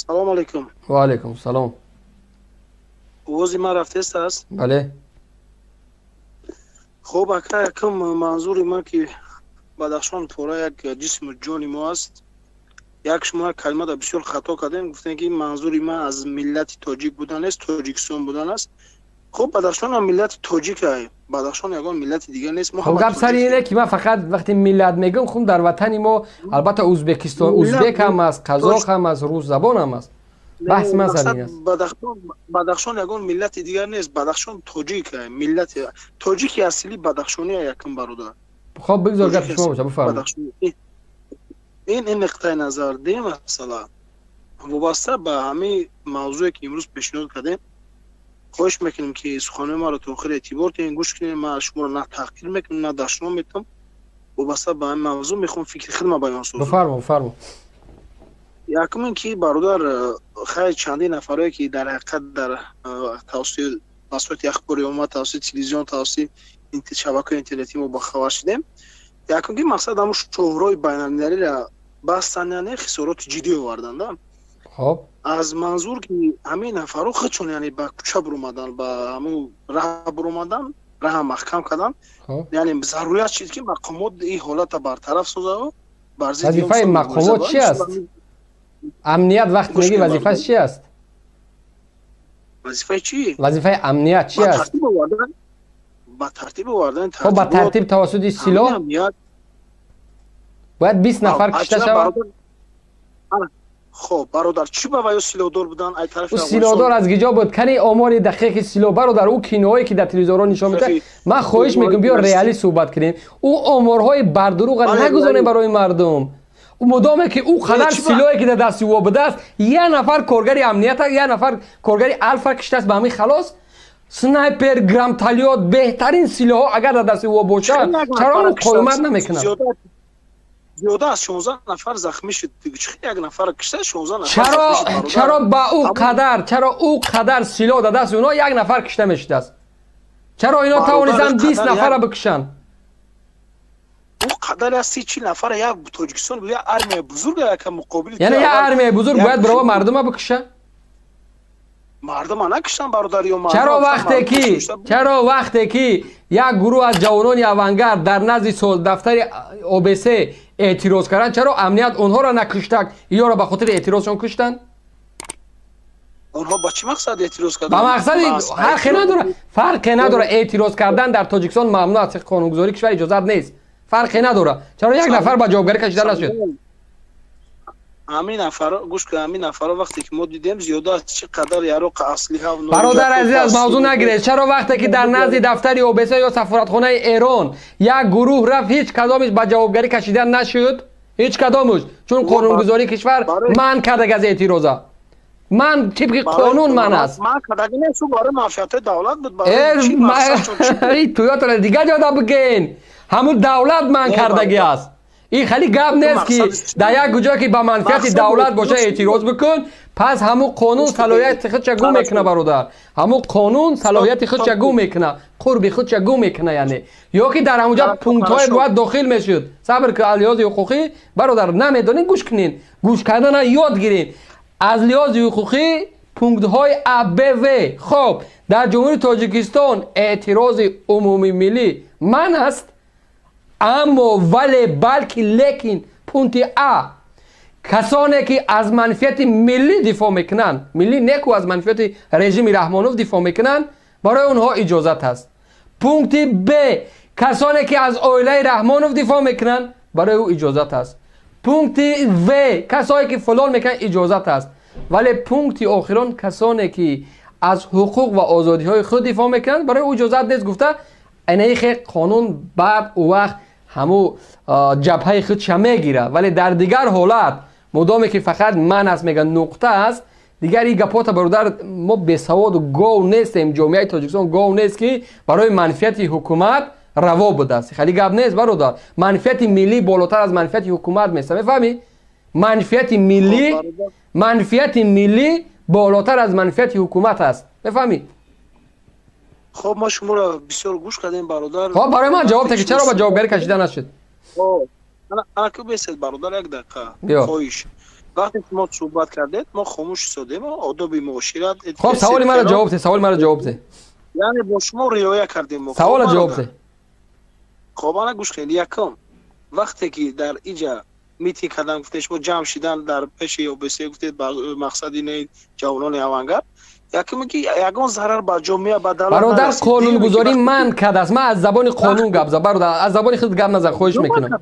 سلام علیکم. و علیکم سلام. اوزی ما رفته است. بله. خب اکا یکم منظور ما که بدخشان پورا یک جسم جانی ما است. یک شما کلمه دا بسیار خطا کردیم، گفتن که منظور ما از ملت تاجیک بودن است، تاجیکستان بودن است. خب بدخشان هم ملت تاجیکه، بدخشان یگان ملت دیگه نیست. خب گپ سر اینه که ما فقط وقتی ملت میگم خب در وطن ما البته ازبکستان، ازبک هم است، قزاق هم است، روس زبان هم است. بحث ما سر این است. بدخشان یگان ملت دیگر نیست، بدخشان تاجیکه، ملت تاجیکی اصلی بدخشانی یکم برادر. خب بگذار گپ شما باشه، بفرمایید. این نقطه نظر دیم مثلا وابسته به همین موضوعی که امروز پیشنهاد کردیم. خواهش میکنیم که سخنان ما رو تا آخر اعتبار کنین، گوش کنین. ما شما رو نه تحقیر میکنم نه دشنام میتونم. وابسته به این موضوع میخوام فکر خودم بیان سازم. بفرما. یکم این که برادر خیلی چندین نفرایی که در حقیقت در توسط اخبار عمومی، توسط تلویزیون، توسط شبکه‌های اینترنتی ما با خبر شدیم. یکم که مقصد همون شهرهای بین‌المللی را بستن، یعنی خسارات جدی آوردن. خب از منظور که همین نفرها خودشون یعنی به کوچه برومدن، به همون راه برومدن، راه محکم کردن. یعنی ضرورت شد که مقامات این حالت برطرف سازه و وظیفه مقامات چی است؟ امنیت وقت میگی وظیفه چی است؟ وظیفه چی؟ وظیفه امنیت چی است؟ با ترتیب آوردن. خب با ترتیب توسط سلاح باید 20 نفر کشته شود. خب برادر چی با وایو سیلودار بودن ای طرف سیلودار از گجا بود کنی آمار دقیق سیلو برادر او کینوهایی که در تلویزیون نشون میده. من خواهش میکنم بیا ریالی صحبت کنیم. او آمارهای بردروغ نگذاریم برای مردم. او مدامه که او قدر سیلویی که در دست او بوده است، یه نفر کارگری امنیت، یه نفر کارگری الفا کشته است به همین خلاص. سنایپر، گرام تالیات، بهترین سلاح اگر در دست او باشه چرا اون قومت نمیکنه؟ زیاده از 16 نفر زخمی شد. یک نفر کشته 16 نفر. چرا با او قدر سلاح در دست اونا یک نفر کشته میشده است؟ چرا اینا توانستن 20 نفر را بکشن؟ او قدر از 30 نفر یک تاجیکستان بود، یک ارمی بزرگ یک مقابل. یعنی یک ارمی بزرگ باید برای مردم بکشه؟ مردم نکشتن برادر. یا چرا وقتی که یک گروه از جوانان افغانگرد در نزد دفتر OBS اعتراض کردن، چرا امنیت اونها را نکشتک یا را به خاطر اعتراضشون کشتن؟ اونها با چه مقصد اعتراض کردن؟ با مقصد فرقی نداره. اعتراض کردن در تاجیکستان ممنوع است، قانونگذاری کشور اجازه نیست. فرقی نداره. چرا یک نفر با جوابگری کشیده نشد؟ همین نفر گوش کن، همین نفر وقتی که ما دیدیم زیاده از چقدر یارق اصلی ها برادر عزیز از موضوع نگیرید. چرا وقتی که در نزد دفتر OBS یا سفارتخانه ایران یک گروه رفت هیچ کدامش با جوابگری کشیده نشد؟ هیچ کدامش، چون قانونگذاری کشور من کرده از اعتراضا. من طبق قانون من است. من کداگی نیست برای معافیت دولت بود. برای تویوتا دیگه جدا بگین. همون دولت من کردگی است. این خیلی گپ نیست که در یک کجا که با منفعت دولت باشه اعتراض بکن. پس همون قانون صلاحیت خود چگو میکنه برادر؟ همون قانون صلاحیت خود چگو میکنه؟ قرب خود چگو میکنه؟ یعنی یا که در همونجا پونکت های باید داخل میشد. صبر که از لحاظ حقوقی برادر نمیدونین گوش کنین، گوش کردن یاد گیرین. از لحاظ حقوقی پونکت های ABV. خب در جمهوری تاجیکستان اعتراض عمومی ملی من است، اما ولی بلکه لیکن پونت A کسانی که از منفعت ملی دفاع میکنن، ملی نکو از منفعت رژیم رحمانوف دفاع میکنن، برای اونها اجازت هست. پونت B کسانی که از اویله رحمانوف دفاع میکنن برای او اجازت هست. پونت V کسانی که فلان میکنن اجازت هست. ولی پونت آخران کسانی که از حقوق و آزادی های خود دفاع میکنن برای او اجازت نیست. گفته اینه قانون بعد او وقت همو جبهه خودش میگیره. ولی در دیگر حالت مدامی که فقط من است میگن نقطه است، دیگر این گپات برادر ما بسواد و گاو نیستیم. جامعه تاجیکستان گاو نیست که برای منفعت حکومت روا بوده است. خیلی گپ نیست برادر. منفعت ملی بالاتر از منفعت حکومت میست. میفهمی؟ منفعت ملی بالاتر از منفعت حکومت است. میفهمی؟ خب ما شما را بسیار گوش کردیم برادر. خب برای من جواب که چرا با جوابگری کشیده نشد؟ انا که بیسید برادر یک دقیقه خواهش. وقتی ما صحبت کردید ما خاموش شدیم و آداب معاشرت خب سوال مرا جواب ده. سوال مرا جواب ده. یعنی با شما رعایت کردیم. سوال جواب ده. خب انا گوش کنید. یکم وقتی که در اینجا میتی کردن گفتید شما جمع شدن در پیش یا بسیار گفتید مقصد اینه جوانان اوانگرد یکم که یگان ضرر به جامعه به دولت برادر قانون گذاری من کرده است. من از زبان قانون گپ زدم برادر. از زبان خود گپ نزن خواهش میکنم.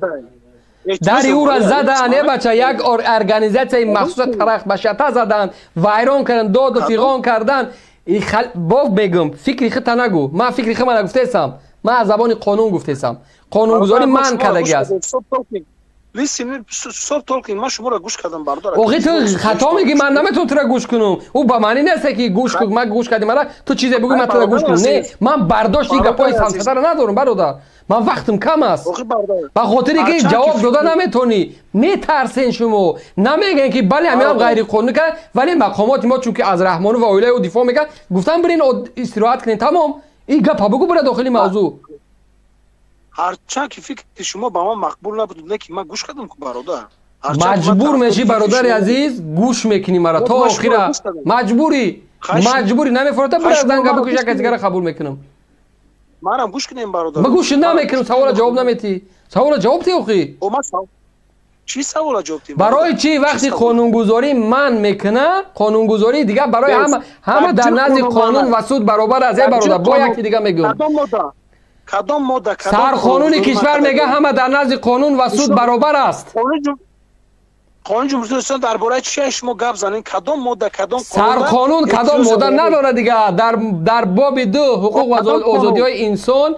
در او را زدن یه بچه یک ارگانیزاسیون مخصوص طرح بشته زدن ویران کردن داد و فیغان کردن باف بگم فکری خود نگو. من فکری خود من نگفتم. من از زبان قانون گفتم. قانون گذاری من کردگی است. لیسین صبح تولکین من شما را گوش کردم برادر. اوقی تو خطا میگی من نمیتونم تو را گوش کنم. او با معنی نیست که گوش کنم. من گوش کردم مرا تو چیزی بگو من تو را گوش کنم. نه من برداشت این گپای سمسته را ندارم برادر. من وقتم کم است. با خاطری که جواب دادن نمیتونی. میترسین شما. نمیگن که بله همین غیر قانونی که ولی مقامات ما چون که از رحمان و اولیاء و دفاع میگن گفتن برین استراحت کنین تمام. این گپ بگو برای داخل موضوع. هرچند که فکر شما با من مقبول نبود نه که من گوش کردم برادر. مجبور میشی برادر عزیز گوش میکنی مرا تا آخر. مجبوری نمیفرته برای از دنگا بکش یک دیگر قبول میکنم. منم گوش کنیم برادر. من گوش نمیکنم. سوال جواب نمیتی. سوال جواب تی اخی. چی سوال جواب تی؟ برای چی وقتی قانونگذاری من میکنه قانونگذاری دیگه برای همه در نزد قانون و سود برابر است برادر. با یکی دیگه میگم کدام ماده سر قانون کشور میگه همه در نزد قانون و سود برابر است. قانون جمهوری اسلامی درباره چی شما گپ زنین؟ کدام ماده کدام سر قانون کدام ماده نداره دیگه. در باب 2 حقوق و آزادی های انسان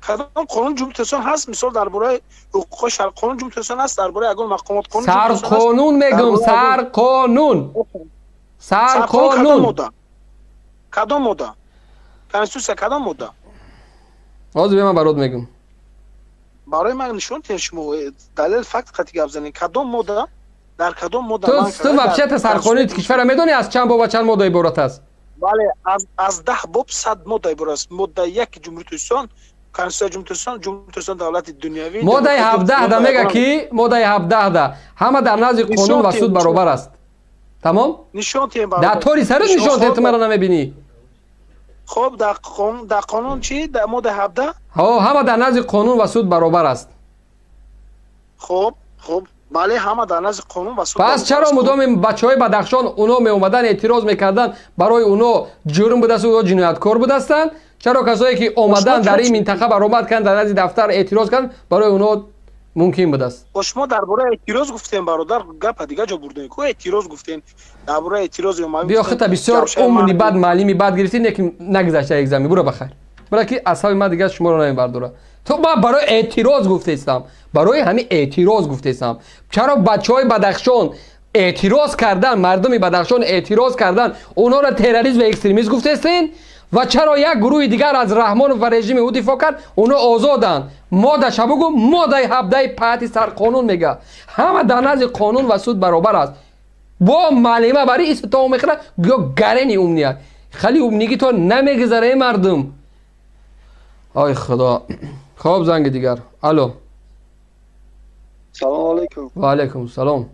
کدام قانون جمهوری اسلامی هست مثال درباره حقوق شهر قانون جمهوری اسلامی هست درباره اگر مقامات قانون سر قانون میگم سر قانون کدام ماده کنستیتوسیا کدام ماده باز من برات میگم برای من نشون تین شما دلیل فکت خطی گپ زنین کدام ماده در کدام ماده تو وبسایت سرقانونی کشور میدونی از چند باب و چند ماده عبارت است؟ بله از 10 باب 100 ماده عبارت است. ماده 1 جمهوری اسلامی کنستیتوسیا جمهوری اسلامی دولت دنیوی ماده 17 ده میگه کی ماده 17 ده همه در نزد قانون و سود برابر است. تمام؟ نشون تین در طوری سر نشون تین تو مرا نمیبینی. خب در قانون چی؟ در ماده 17 همه در نزد قانون و سود برابر است. خب بله همه در نزد قانون و سود پس چرا مدام بچهای بدخشان اونا می اومدن اعتراض میکردن برای اونا جرم بوده است و جنایتکار بوده هستند؟ چرا کسایی که اومدن در این منطقه برآمد کردن در نزد دفتر اعتراض کردن برای اونا ممکن بوده است؟ شما درباره اعتراض گفتین برادر گپ دیگه جا بردین کو اعتراض گفتین درباره اعتراض اومد بیا خطا بسیار عمری بعد معلمی بعد گرفتین که نگذشته یک زمین برو بخیر برای که اصحاب ما دیگه شما رو نمیبرداره. تو ما برای اعتراض گفتم برای همین اعتراض گفتم چرا بچهای بدخشان اعتراض کردن مردم بدخشان اعتراض کردن اونا را تروریسم و اکستریمیسم گفتین و چرا یک گروه دیگر از رحمان و رژیم او دفاع کرد اونا آزادن. ماده شبگو ماده 17 پایت سر قانون میگه همه در نزد قانون و سود برابر است. با معلمه برای استفاده میخره گو گرنی امنیت خیلی امنیگی تو نمیگذره مردم. آی خدا. خواب زنگ دیگر. الو سلام علیکم. و علیکم سلام.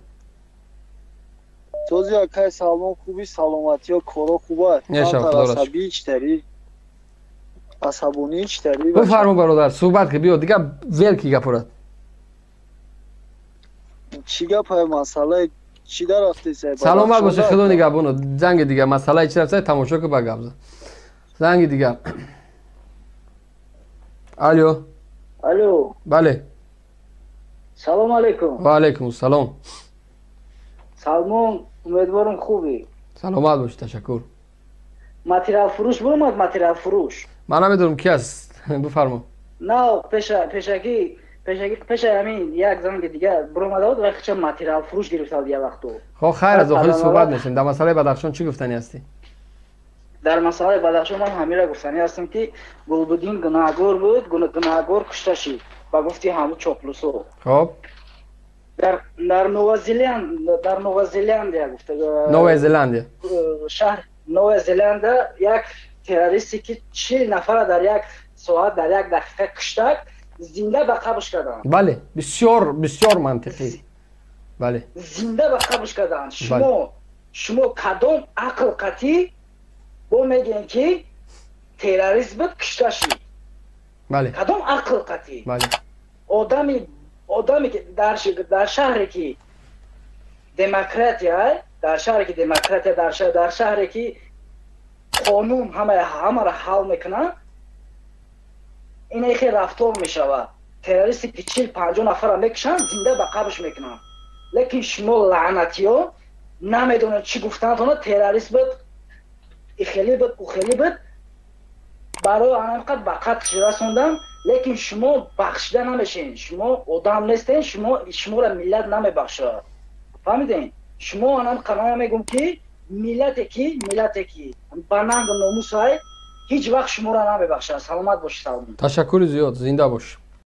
توزی اکای سلام خوبی سلامتی و کارا خوبه نشان خدا را عصبی چطوری عصبانی چطوری بفرما برادر صحبت که بیا دیگه ول کی گپورد چی گپای مسئله چی در رفتی سلامت باشه خدا نگهبانو. زنگ دیگه مسئله چی رفته تماشا که با گپ زنگ دیگه. الو بله سلام علیکم. و علیکم السلام. سلمان امیدوارم خوبی. سلامت باش تشکر. ماتریال فروش برمد ماتریال فروش من نمیدونم کی است بفرما. نه پیشکی همین یک زمان دیگه برمده بود و چه ماتریال فروش گرفتاد یه وقتو. خب خیر از داخل صحبت میشیم. در مسئله بدخشان چی گفتنی هستی؟ در مسئله بدخشان من همین را گفتنی هستم که گلبدین گناهگار بود گناهگار کشته شد و گفتی همون چاپلوسو. خب در نوزیلند گفته نوزیلند شهر نوزیلند یک تروریستی که 40 نفر در یک ساعت در یک دقیقه کشته زنده به قبرش کردن. بله بسیار بسیار منطقی. بله زنده به قبرش کردن. شما کدام عقل قطعی با میگین که تروریست بود کشته شد؟ بله کدام عقل قطعی؟ بله آدمی که در شهری که دموکراتیه، در شهری که قانون همه را حل میکنه، این خیلی رفتار میشود. تروریستی که 40-50 نفر را میکشن زنده به قبرش میکنن. لیکن شما لعنتی ها نمیدونن چی گفتن تونه. تروریست بود، خیلی بود برای آنقدر به قتل رسوندن. لیکن شما بخشیده نمیشین. شما آدم نیستین. شما را ملت نمیبخشه. فهمیدین؟ شما آنم قرار میگم که ملتی که با ننگ و ناموس های هیچ وقت شما را نمیبخشه. سلامت باشید. تشکر زیاد. زنده باش.